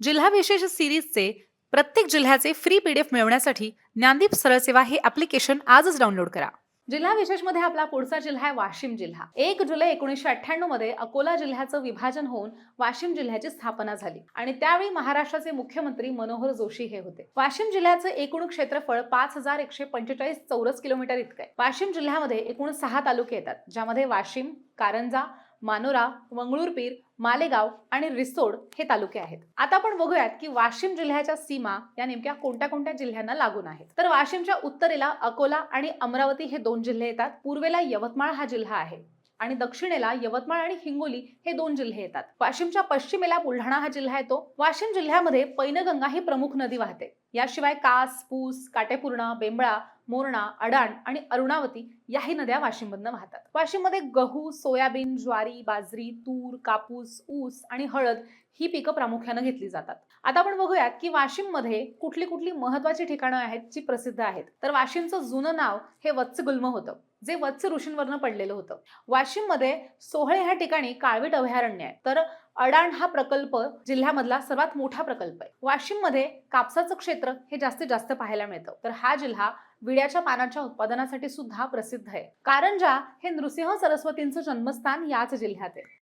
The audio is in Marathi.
जिल्हा विशेष सिरीजचे प्रत्येक जिल्ह्याचे फ्री पीडीएफ मिळवण्यासाठी ज्ञानदीप सरळ सेवा हे ॲप्लिकेशन आजच डाउनलोड करा. जिल्हा विशेष मध्ये आपला पुढचा जिल्हा आहे वाशिम जिल्हा. 1 जुलै 1998 मध्ये अकोला जिल्ह्याचं विभाजन होऊन वाशिम जिल्ह्याची स्थापना झाली आणि त्यावेळी महाराष्ट्राचे मुख्यमंत्री मनोहर जोशी हे होते. वाशिम जिल्ह्याचं एकूण क्षेत्रफळ 5145 चौरस किलोमीटर इतकं आहे. वाशिम जिल्ह्यामध्ये एकूण 6 तालुके येतात, ज्यामध्ये वाशिम, कारंजा, मानोरा, मंगळूरपीर, मालेगाव आणि रिसोड हे तालुके आहेत. आता आपण बघूयात की वाशिम जिल्ह्याच्या सीमा या नेमक्या कोणत्या कोणत्या जिल्ह्यांना लागून आहेत. तर वाशिमच्या उत्तरेला अकोला आणि अमरावती हे 2 जिल्हे येतात. पूर्वेला यवतमाळ हा जिल्हा आहे आणि दक्षिणेला यवतमाळ आणि हिंगोली हे 2 जिल्हे येतात. वाशिमच्या पश्चिमेला बुलढाणा हा जिल्हा येतो. वाशिम जिल्ह्यामध्ये पैनगंगा ही प्रमुख नदी वाहते. याशिवाय कास, पूस, काटेपूर्णा, बेंबळा, मोरणा, अडाण आणि अरुणावती याही नद्या वाशिममधून वाहतात. वाशिममध्ये गहू, सोयाबीन, ज्वारी, बाजरी, तूर, कापूस, ऊस आणि हळद ही पिकं प्रामुख्याने घेतली जातात. आता आपण बघूयात की वाशिममध्ये कुठली कुठली महत्त्वाची ठिकाणं आहेत जी प्रसिद्ध आहेत. तर वाशिमचं जुनं नाव हे वत्सगुल्म होतं, जे वत्स ऋषींवरनं पडलेलं होतं. वाशिममध्ये सोहळे ह्या ठिकाणी काळवीट अभयारण्य आहे. तर अडाण हा प्रकल्प जिल्ह्यामधला सर्वात मोठा प्रकल्प आहे. वाशिममध्ये कापसाचं क्षेत्र हे जास्तीत जास्त पाहायला मिळतं. तर हा जिल्हा विड्याच्या पानाच्या उत्पादनासाठी सुद्धा प्रसिद्ध आहे. कारंजा हे नृसिंह सरस्वतींचं जन्मस्थान याच जिल्ह्यात आहे.